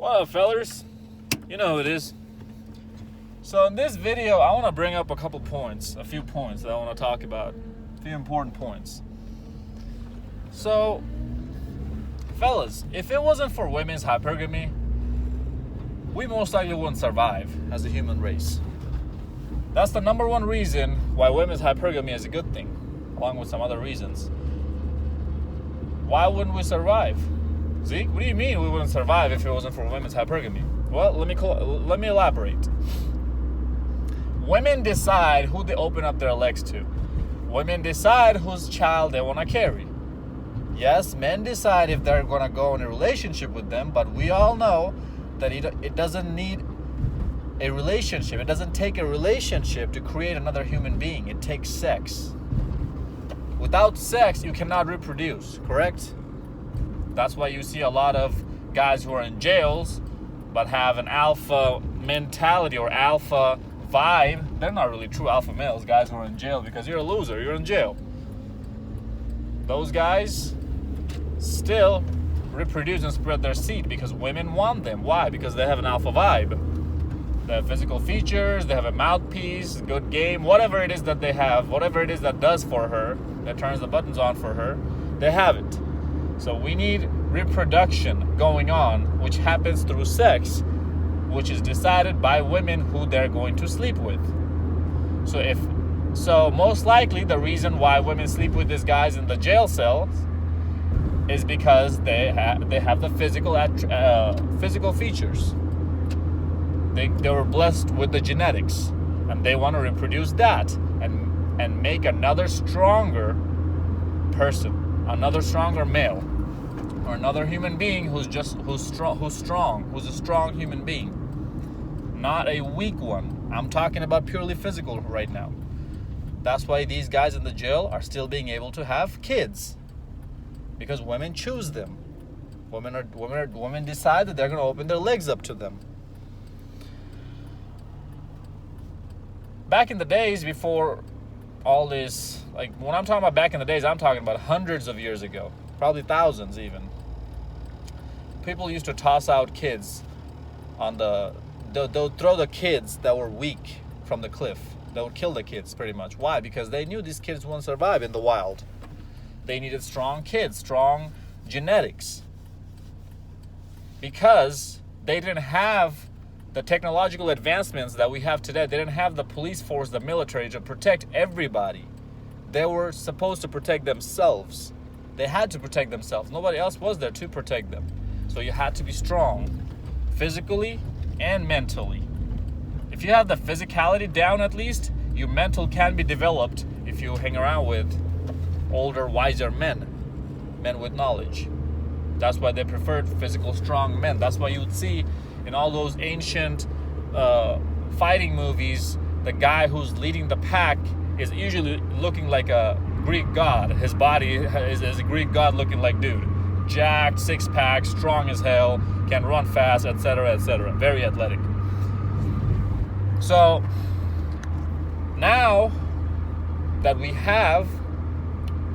What up, fellers? You know who it is. So in this video, I want to bring up a few points that I want to talk about. A few important points. So, fellas, if it wasn't for women's hypergamy, we most likely wouldn't survive as a human race. That's the number one reason why women's hypergamy is a good thing, along with some other reasons. Why wouldn't we survive? Zeke, what do you mean we wouldn't survive if it wasn't for women's hypergamy? Well, let me elaborate. Women decide who they open up their legs to. Women decide whose child they want to carry. Yes, men decide if they're going to go in a relationship with them, but we all know that it doesn't need a relationship. It doesn't take a relationship to create another human being. It takes sex. Without sex, you cannot reproduce, correct? That's why you see a lot of guys who are in jails but have an alpha mentality or alpha vibe. They're not really true alpha males, guys who are in jail, because you're a loser, you're in jail. Those guys still reproduce and spread their seed because women want them. Why? Because they have an alpha vibe. They have physical features, they have a mouthpiece, good game, whatever it is that they have, whatever it is that does for her, that turns the buttons on for her, they have it. So we need reproduction going on, which happens through sex, which is decided by women who they're going to sleep with. So most likely the reason why women sleep with these guys in the jail cells is because they have the physical features. They were blessed with the genetics, and they want to reproduce that and make another stronger person, another stronger male, or another human being who's a strong human being, not a weak one. I'm talking about purely physical right now. That's why these guys in the jail are still being able to have kids, because women choose them. Women decide that they're going to open their legs up to them. Back in the days before all this, like when I'm talking about back in the days, I'm talking about hundreds of years ago, probably thousands even. People used to toss out kids they'll throw the kids that were weak from the cliff. They would kill the kids pretty much. Why? Because they knew these kids wouldn't survive in the wild. They needed strong kids, strong genetics. Because they didn't have the technological advancements that we have today. They didn't have the police force, the military to protect everybody. They were supposed to protect themselves. They had to protect themselves. Nobody else was there to protect them. So you had to be strong, physically and mentally. If you have the physicality down at least, your mental can be developed if you hang around with older, wiser men with knowledge. That's why they preferred physical, strong men. That's why you would see in all those ancient fighting movies, the guy who's leading the pack is usually looking like a Greek god. His body is a Greek god looking like dude. Jacked, six-pack, strong as hell, can run fast, etc., etc. Very athletic. So, now that we have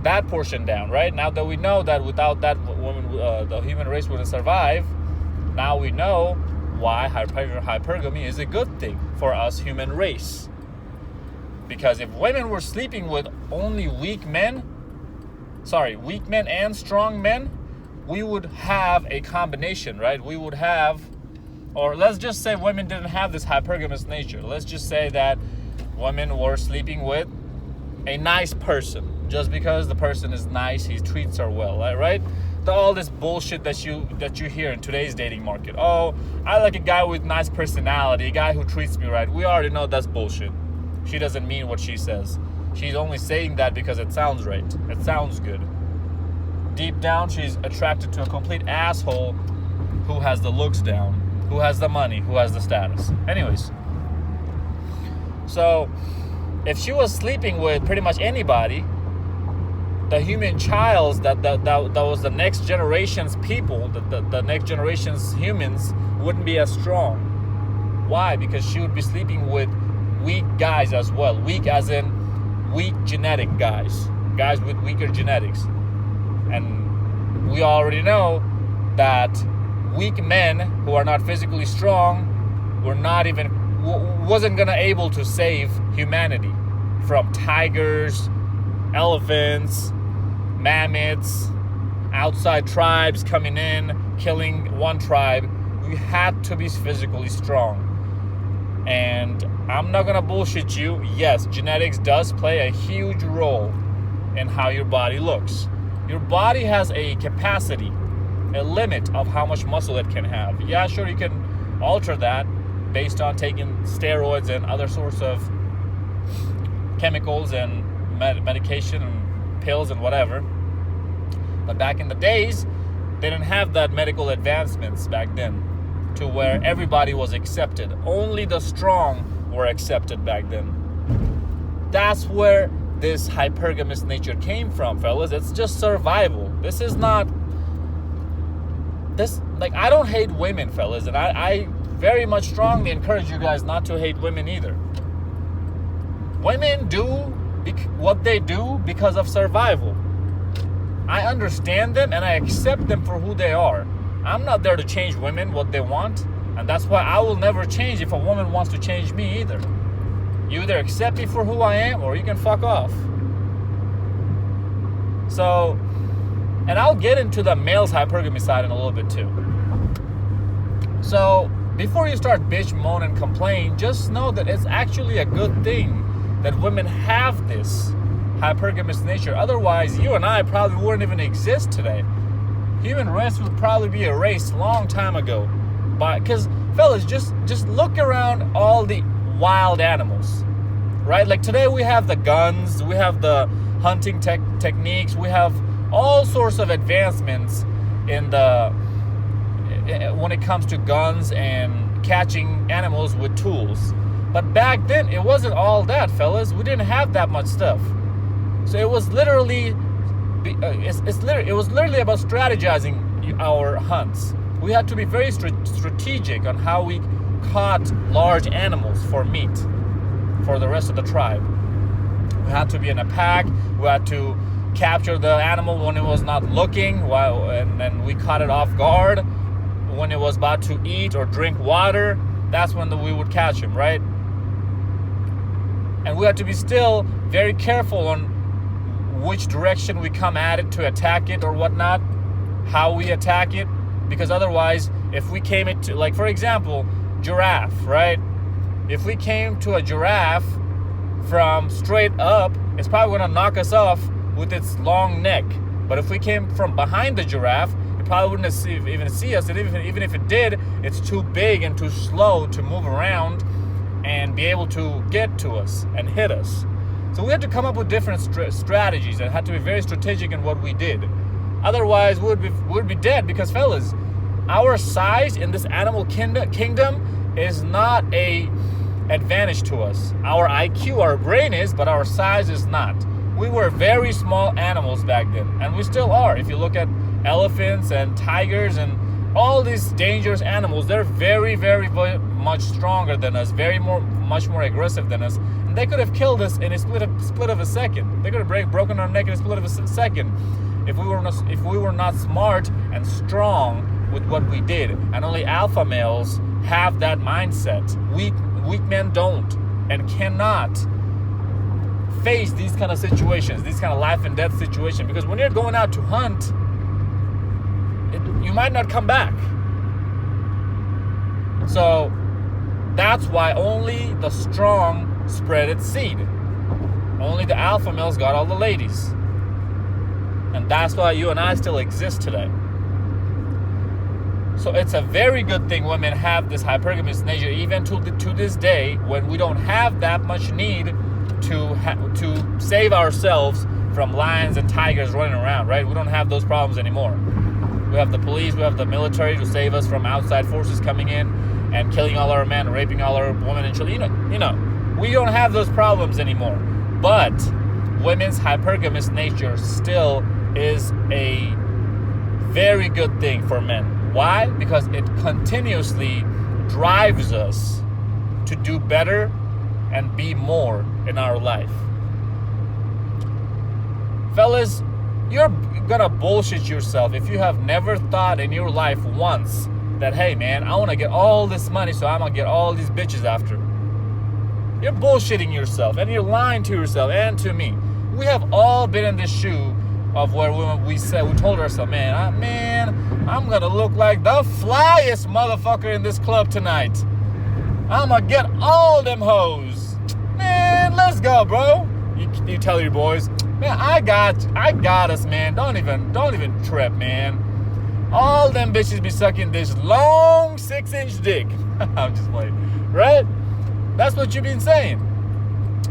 that portion down, right? Now that we know that without that the human race wouldn't survive, now we know why hypergamy is a good thing for us human race. Because if women were sleeping with only weak men and strong men, we would have a combination, right? We would have, or let's just say women didn't have this hypergamous nature. Let's just say that women were sleeping with a nice person just because the person is nice, he treats her well, right? All this bullshit that you hear in today's dating market. Oh, I like a guy with nice personality, a guy who treats me right. We already know that's bullshit. She doesn't mean what she says. She's only saying that because it sounds right. It sounds good. Deep down, she's attracted to a complete asshole who has the looks down, who has the money, who has the status. Anyways, so if she was sleeping with pretty much anybody, the human child that was the next generation's people, the next generation's humans wouldn't be as strong. Why? Because she would be sleeping with weak guys as well. Weak as in weak genetic guys with weaker genetics. And we already know that weak men who are not physically strong wasn't gonna able to save humanity from tigers, elephants, mammoths, outside tribes coming in, killing one tribe. We had to be physically strong. And I'm not gonna bullshit you. Yes, genetics does play a huge role in how your body looks. Your body has a capacity, a limit of how much muscle it can have. Yeah, sure, you can alter that based on taking steroids and other sorts of chemicals and medication and pills and whatever. But back in the days, they didn't have that medical advancements back then to where everybody was accepted. Only the strong were accepted back then. That's where this hypergamous nature came from, fellas. It's just survival. This is not I don't hate women, fellas, and I very much strongly encourage you guys not to hate women either. Women do what they do because of survival. I understand them and I accept them for who they are. I'm not there to change women what they want, and that's why I will never change if a woman wants to change me either. You either accept me for who I am or you can fuck off. So, and I'll get into the male's hypergamy side in a little bit too. So, before you start bitch, moan, and complain, just know that it's actually a good thing that women have this hypergamous nature. Otherwise, you and I probably wouldn't even exist today. Human race would probably be erased a long time ago. Because, fellas, just look around all the wild animals, right? Like today we have the guns, we have the hunting techniques, we have all sorts of advancements when it comes to guns and catching animals with tools. But back then it wasn't all that, fellas. We didn't have that much stuff. So it was literally about strategizing our hunts. We had to be very strategic on how we caught large animals for meat for the rest of the tribe. We had to be in a pack. We had to capture the animal when it was not looking, and then we caught it off guard when it was about to eat or drink water. That's when we would catch him, right? And we had to be still very careful on which direction we come at it to attack it or whatnot, how we attack it, because otherwise, if we came into, like for example, giraffe, right? If we came to a giraffe from straight up, it's probably going to knock us off with its long neck. But if we came from behind the giraffe, it probably wouldn't even see us. And even if it did, it's too big and too slow to move around and be able to get to us and hit us. So we had to come up with different strategies and had to be very strategic in what we did. Otherwise, we'd be dead, because fellas, our size in this animal kingdom is not a advantage to us. Our IQ, our brain is, but our size is not. We were very small animals back then, and we still are. If you look at elephants and tigers and all these dangerous animals, they're very, very, very much stronger than us, much more aggressive than us. And they could have killed us in a split of a second. They could have broken our neck in a split of a second if we were not smart and strong with what we did. And only alpha males have that mindset. Weak men don't and cannot face these kind of situations, these kind of life and death situations, because when you're going out to hunt, you might not come back. So that's why only the strong spread its seed. Only the alpha males got all the ladies. And that's why you and I still exist today. So it's a very good thing women have this hypergamous nature, even to this day, when we don't have that much need to save ourselves from lions and tigers running around, right? We don't have those problems anymore. We have the police, we have the military to save us from outside forces coming in and killing all our men, raping all our women and children. You know, we don't have those problems anymore. But women's hypergamous nature still is a very good thing for men. Why? Because it continuously drives us to do better and be more in our life. Fellas, you're gonna bullshit yourself if you have never thought in your life once that, hey man, I want to get all this money, so I'm gonna get all these bitches after. You're bullshitting yourself, and you're lying to yourself and to me. We have all been in this shoe of where we told ourselves, man, I'm gonna look like the flyest motherfucker in this club tonight. I'm gonna get all them hoes. Man, let's go, bro. You tell your boys, man, I got us, man. Don't even trip, man. All them bitches be sucking this long 6-inch dick. I'm just playing, right? That's what you've been saying.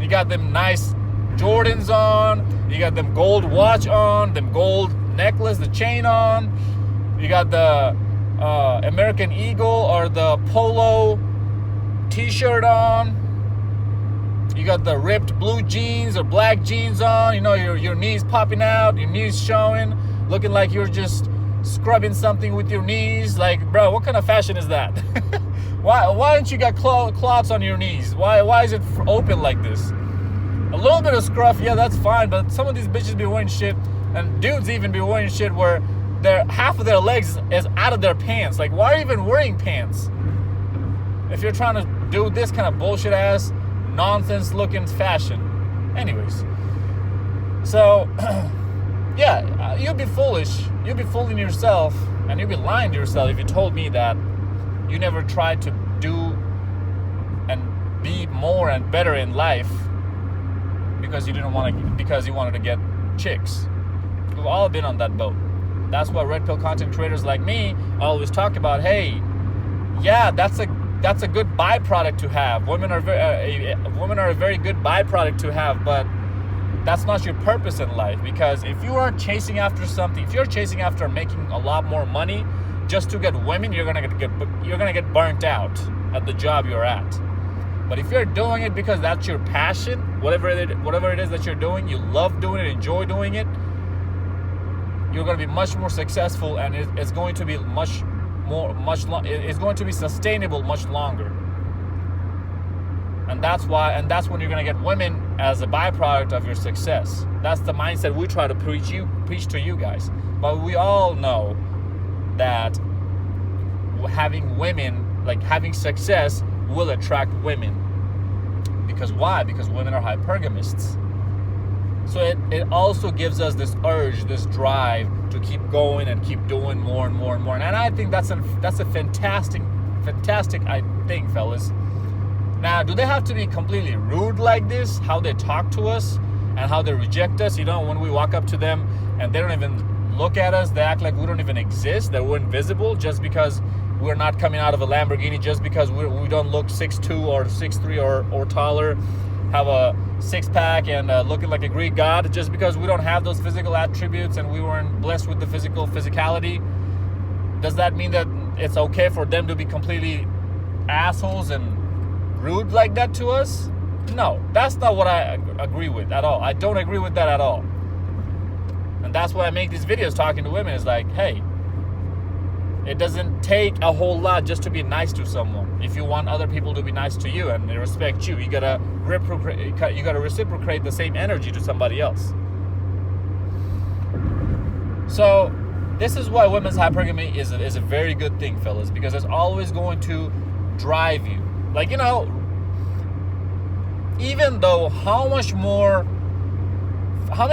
You got them nice Jordans on. You got them gold watch on. Them gold necklace, the chain on. You got the American Eagle or the Polo t-shirt on. You got the ripped blue jeans or black jeans on. You know, your knees popping out, your knees showing, looking like you're just scrubbing something with your knees. Like, bro, what kind of fashion is that? Why don't you got clots on your knees? Why is it open like this? A little bit of scruff, yeah, that's fine, but some of these bitches be wearing shit, and dudes even be wearing shit where half of their legs is out of their pants. Like, why are you even wearing pants? If you're trying to do this kind of bullshit ass, nonsense looking fashion. Anyways. So, yeah, you'd be foolish. You'd be fooling yourself, and you'd be lying to yourself if you told me that you never tried to do and be more and better in life because you wanted to get chicks. We've all been on that boat. That's why red pill content creators like me always talk about, hey, yeah, that's a good byproduct to have. Women are a very good byproduct to have, but that's not your purpose in life. Because if you are chasing after something, if you're chasing after making a lot more money just to get women, you're gonna get burnt out at the job you're at. But if you're doing it because that's your passion, whatever it is that you're doing, you love doing it, enjoy doing it, you're gonna be much more successful, and it's going to be it's going to be sustainable much longer. And that's when you're gonna get women as a byproduct of your success. That's the mindset we try to preach to you guys. But we all know that having women, like having success, will attract women. Because why? Because women are hypergamists. So it also gives us this urge, this drive to keep going and keep doing more and more and more. And I think that's a fantastic thing, fellas. Now, do they have to be completely rude like this? How they talk to us and how they reject us? You know, when we walk up to them and they don't even look at us, they act like we don't even exist, that we're invisible just because we're not coming out of a Lamborghini, just because we don't look 6'2" or 6'3" or taller, have a six-pack and looking like a Greek god, just because we don't have those physical attributes and we weren't blessed with the physicality. Does that mean that it's okay for them to be completely assholes and rude like that to us? No, that's not what I agree with at all. I don't agree with that at all. And that's why I make these videos talking to women. It's like, hey, it doesn't take a whole lot just to be nice to someone. If you want other people to be nice to you and they respect you, you gotta reciprocate the same energy to somebody else. So this is why women's hypergamy is a very good thing, fellas, because it's always going to drive you. Like, you know, even though how many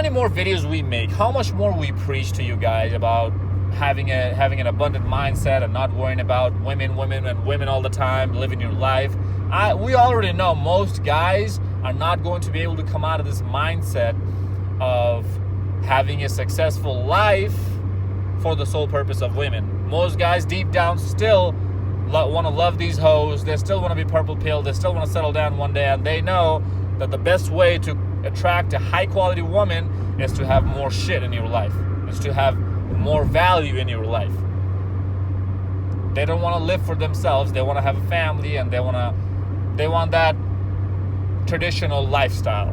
more videos we make, how much more we preach to you guys about having an abundant mindset and not worrying about women all the time, living your life. We already know most guys are not going to be able to come out of this mindset of having a successful life for the sole purpose of women. Most guys deep down still want to love these hoes. They still want to be purple pill. They still want to settle down one day, and they know that the best way to attract a high quality woman is to have more shit in your life. Is to have more value in your life. They don't want to live for themselves. They want to have a family, and they want that traditional lifestyle,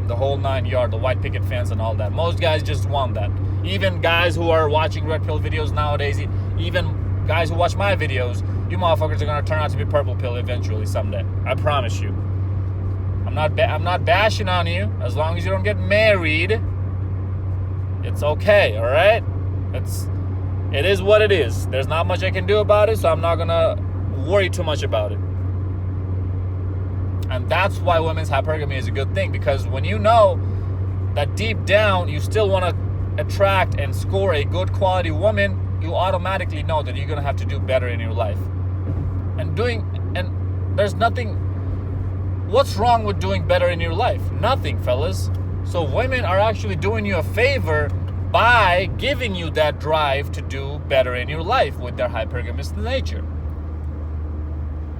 the whole 9 yards, the white picket fence and all that. Most guys just want that. Even guys who are watching red pill videos nowadays, even guys who watch my videos, you motherfuckers are gonna turn out to be purple pill eventually someday. I promise you. I'm not bashing on you. As long as you don't get married, it's okay, all right? It is what it is. There's not much I can do about it, so I'm not gonna worry too much about it. And that's why women's hypergamy is a good thing, because when you know that deep down you still want to attract and score a good quality woman, you automatically know that you're gonna have to do better in your life. And there's nothing. What's wrong with doing better in your life? Nothing, fellas. So women are actually doing you a favor by giving you that drive to do better in your life with their hypergamous nature.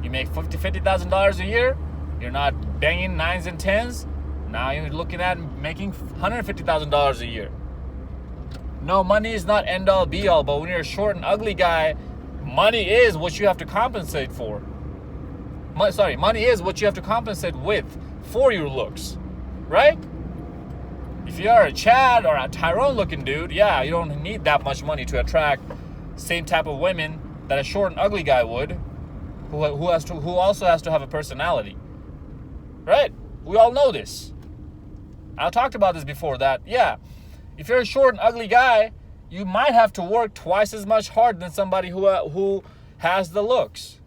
You make $50,000 a year. You're not banging 9s and 10s. Now you're looking at making $150,000 a year. No, money is not end all be all, but when you're a short and ugly guy, money is what you have to compensate for. Money is what you have to compensate with for your looks, right? If you are a Chad or a Tyrone looking dude, yeah, you don't need that much money to attract same type of women that a short and ugly guy would, who also has to have a personality. Right? We all know this. I talked about this before, that, yeah, if you're a short and ugly guy, you might have to work twice as much hard than somebody who has the looks.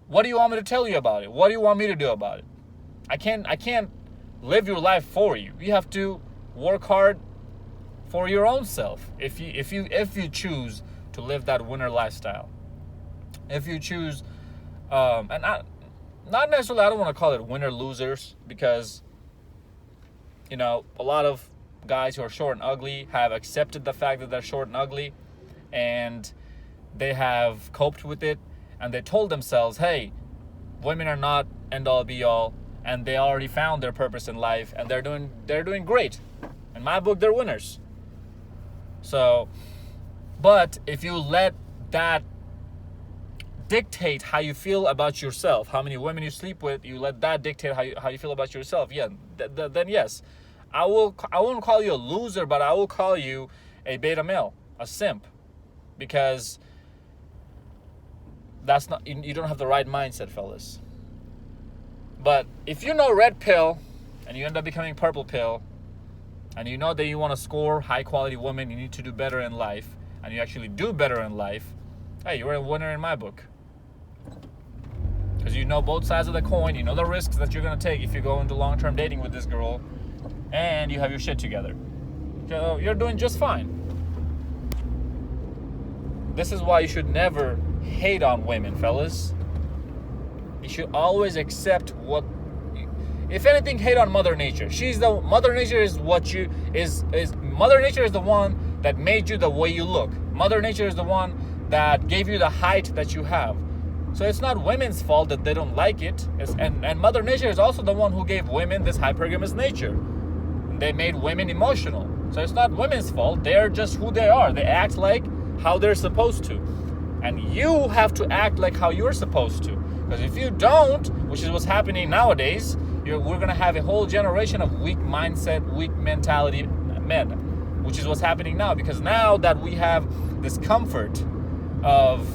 What do you want me to tell you about it? What do you want me to do about it? I can't live your life for you. You have to work hard for your own self. If you choose to live that winner lifestyle. If you choose not necessarily, I don't want to call it winner losers, because, you know, a lot of guys who are short and ugly have accepted the fact that they're short and ugly, and they have coped with it, and they told themselves, hey, women are not end all be all, and they already found their purpose in life, and they're doing great. In my book, they're winners. So, but if you let that dictate how you feel about yourself, how many women you sleep with, you let that dictate how you feel about yourself, yeah, then yes, I won't call you a loser, but I will call you a beta male, a simp, because that's not, you don't have the right mindset, fellas. But if you know red pill and you end up becoming purple pill, and you know that you want to score high quality women, you need to do better in life, and you actually do better in life, hey, you're a winner in my book. Because you know both sides of the coin, you know the risks that you're going to take if you go into long-term dating with this girl, and you have your shit together. So you're doing just fine. This is why you should never hate on women, fellas. You should always accept what, if anything, hate on Mother Nature. Mother Nature is Mother Nature is the one that made you the way you look. Mother Nature is the one that gave you the height that you have. So it's not women's fault that they don't like it. And Mother Nature is also the one who gave women this hypergamous nature. And they made women emotional. So it's not women's fault. They're just who they are. They act like how they're supposed to. And you have to act like how you're supposed to. Because if you don't, which is what's happening nowadays, we're going to have a whole generation of weak mindset, weak mentality men. Which is what's happening now. Because now that we have this comfort of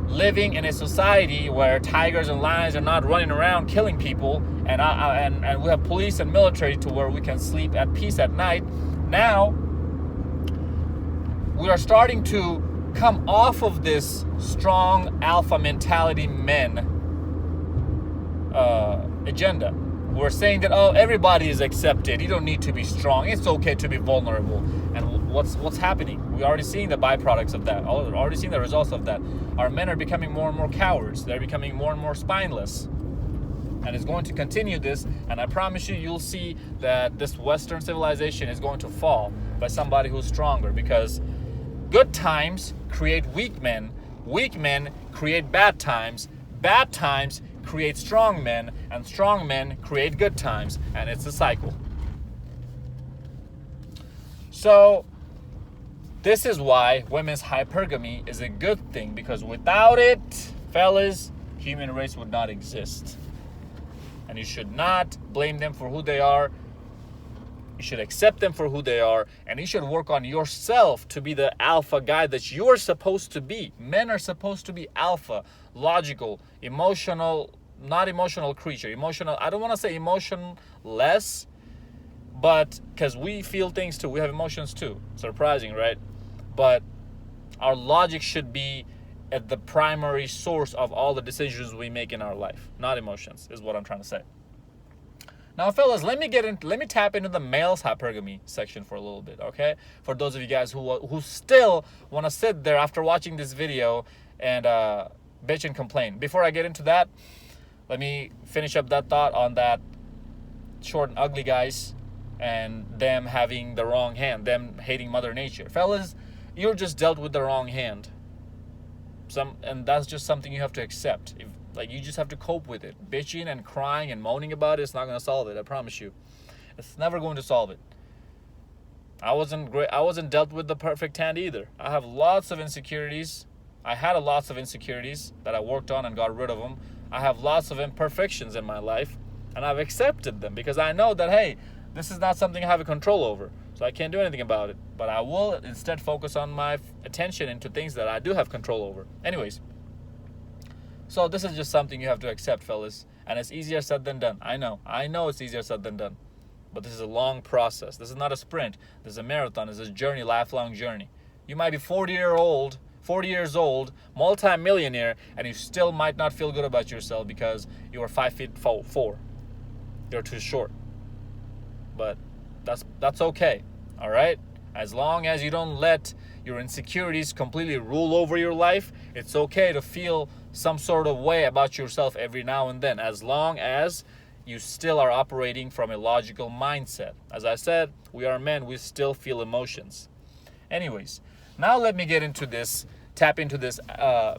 living in a society where tigers and lions are not running around killing people, and we have police and military to where we can sleep at peace at night. Now we are starting to come off of this strong alpha mentality men agenda. We're saying that, oh, everybody is accepted. You don't need to be strong. It's okay to be vulnerable. And what's happening? We're already seeing the byproducts of that. Already seeing the results of that. Our men are becoming more and more cowards. They're becoming more and more spineless. And it's going to continue this. And I promise you, you'll see that this Western civilization is going to fall by somebody who's stronger. Because good times create weak men. Weak men create bad times. Bad times create strong men, and strong men create good times, and it's a cycle. So this is why women's hypergamy is a good thing, because without it, fellas, human race would not exist. And you should not blame them for who they are. You should accept them for who they are, and you should work on yourself to be the alpha guy that you're supposed to be. Men are supposed to be alpha, logical, emotional, not emotional creature. Emotional, I don't want to say emotionless, but because we feel things too. We have emotions too. Surprising, right? but our logic should be at the primary source of all the decisions we make in our life, not emotions, is what I'm trying to say. Now, fellas, let me tap into the males hypergamy section for a little bit, okay? For those of you guys who still want to sit there after watching this video and bitch and complain. Before I get into that, let me finish up that thought on that short and ugly guys and them having the wrong hand, them hating Mother Nature. Fellas, you're just dealt with the wrong hand. And that's just something you have to accept. You just have to cope with it. Bitching and crying and moaning about it's not going to solve it. I promise you. It's never going to solve it. I wasn't dealt with the perfect hand either. I have lots of insecurities. I had lots of insecurities that I worked on and got rid of them. I have lots of imperfections in my life, and I've accepted them because I know that, hey, this is not something I have a control over, so I can't do anything about it. But I will instead focus on my attention into things that I do have control over. Anyways, so this is just something you have to accept, fellas. And it's easier said than done. I know it's easier said than done. But this is a long process. This is not a sprint. This is a marathon. This is a journey, lifelong journey. You might be 40 years old, multi-millionaire, and you still might not feel good about yourself because you are 5'4". You're too short. But that's okay, all right? As long as you don't let your insecurities completely rule over your life, it's okay to feel some sort of way about yourself every now and then, as long as you still are operating from a logical mindset. As I said, we are men, we still feel emotions. Anyways, now let me tap into this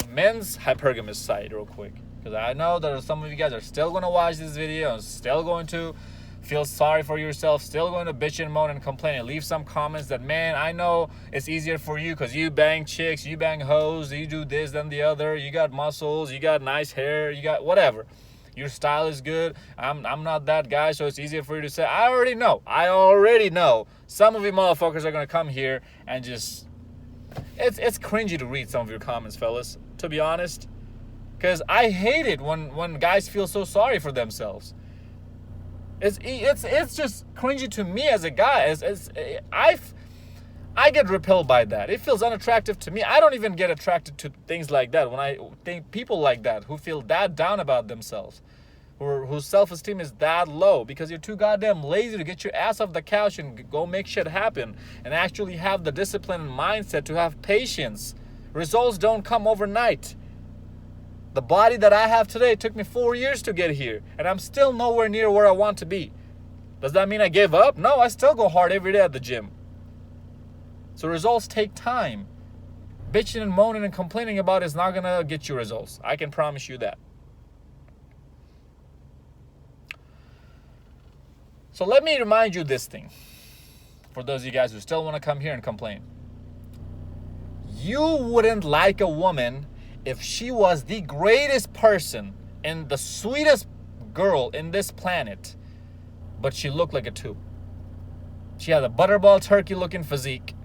men's hypergamous side real quick, because I know that some of you guys are still going to watch this video and still going to feel sorry for yourself, still going to bitch and moan and complain and leave some comments that, man, I know it's easier for you because you bang chicks, you bang hoes, you do this than the other, you got muscles, you got nice hair, you got whatever. Your style is good. I'm not that guy, so it's easier for you to say. I already know. Some of you motherfuckers are going to come here and just... It's cringy to read some of your comments, fellas, to be honest. Because I hate it when guys feel so sorry for themselves. It's just cringy to me as a guy. I get repelled by that. It feels unattractive to me. I don't even get attracted to things like that. When I think people like that who feel that down about themselves, whose self-esteem is that low because you're too goddamn lazy to get your ass off the couch and go make shit happen and actually have the discipline and mindset to have patience. Results don't come overnight. The body that I have today took me 4 years to get here, and I'm still nowhere near where I want to be. Does that mean I gave up? No, I still go hard every day at the gym. So results take time. Bitching and moaning and complaining about is not going to get you results. I can promise you that. So let me remind you this thing. For those of you guys who still want to come here and complain. You wouldn't like a woman if she was the greatest person and the sweetest girl in this planet, but she looked like a tube. She had a butterball turkey looking physique.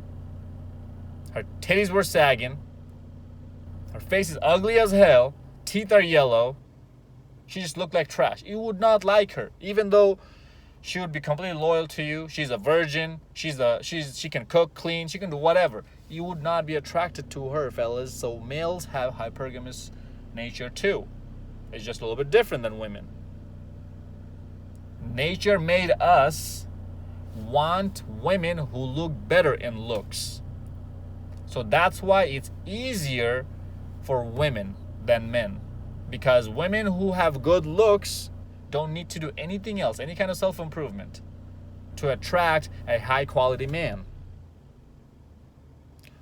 Her titties were sagging. Her face is ugly as hell. Teeth are yellow. She just looked like trash. You would not like her, even though she would be completely loyal to you. She's a virgin. She can cook, clean. She can do whatever. You would not be attracted to her, fellas. So males have hypergamous nature too. It's just a little bit different than women. Nature made us want women who look better in looks. So that's why it's easier for women than men. Because women who have good looks don't need to do anything else, any kind of self-improvement, to attract a high-quality man.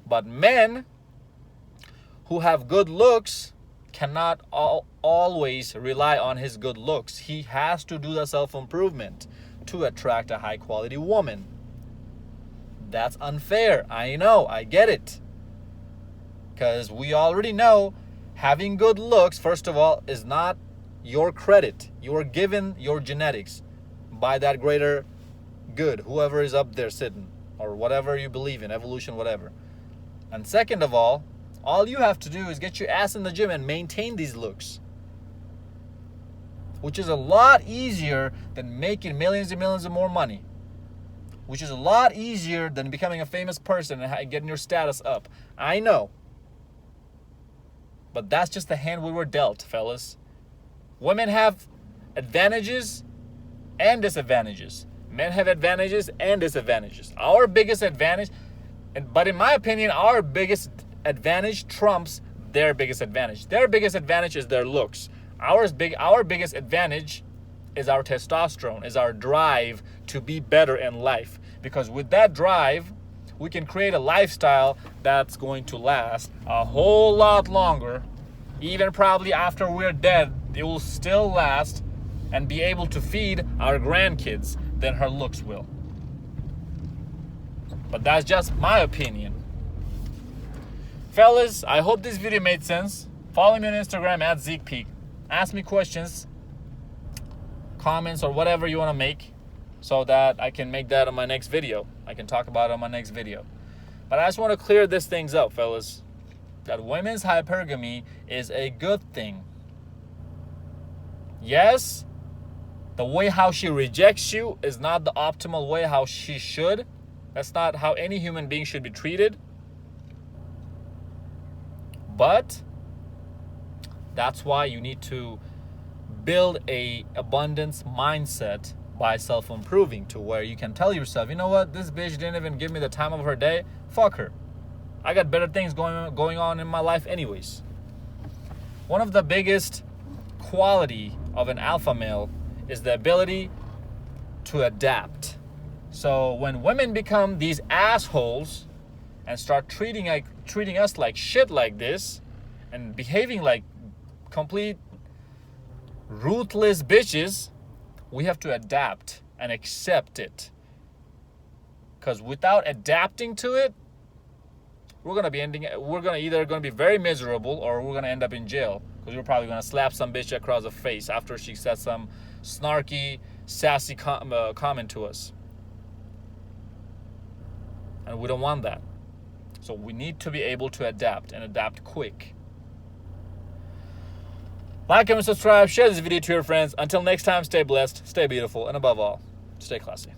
But men who have good looks cannot always rely on his good looks. He has to do the self-improvement to attract a high-quality woman. That's unfair. I know. I get it. Because we already know having good looks, first of all, is not your credit. You are given your genetics by that greater good, whoever is up there sitting, or whatever you believe in, evolution, whatever. And second of all you have to do is get your ass in the gym and maintain these looks, which is a lot easier than making millions and millions of more money. which is a lot easier than becoming a famous person and getting your status up. I know. But that's just the hand we were dealt, fellas. Women have advantages and disadvantages. Men have advantages and disadvantages. Our biggest advantage, but in my opinion, our biggest advantage trumps their biggest advantage. Their biggest advantage is their looks. Our biggest advantage is our testosterone, is our drive to be better in life. Because with that drive, we can create a lifestyle that's going to last a whole lot longer. Even probably after we're dead, it will still last and be able to feed our grandkids than her looks will. But that's just my opinion. Fellas, I hope this video made sense. Follow me on Instagram at zeekpeak. Ask me questions, comments, or whatever you want to make so that I can make that on my next video. I can talk about it on my next video. But I just want to clear these things up, fellas. That women's hypergamy is a good thing. Yes, the way how she rejects you is not the optimal way how she should. That's not how any human being should be treated. But that's why you need to build a abundance mindset by self-improving, to where you can tell yourself, you know what, this bitch didn't even give me the time of her day. Fuck her. I got better things going on in my life anyways. One of the biggest quality of an alpha male is the ability to adapt. So when women become these assholes and start treating us like shit like this and behaving like complete ruthless bitches, we have to adapt and accept it. Because without adapting to it, we're either gonna be very miserable, or we're gonna end up in jail, because we're probably gonna slap some bitch across the face after she said some snarky, sassy comment to us. And we don't want that. So we need to be able to adapt, and adapt quick. Like, comment, subscribe, share this video to your friends. Until next time, stay blessed, stay beautiful, and above all, stay classy.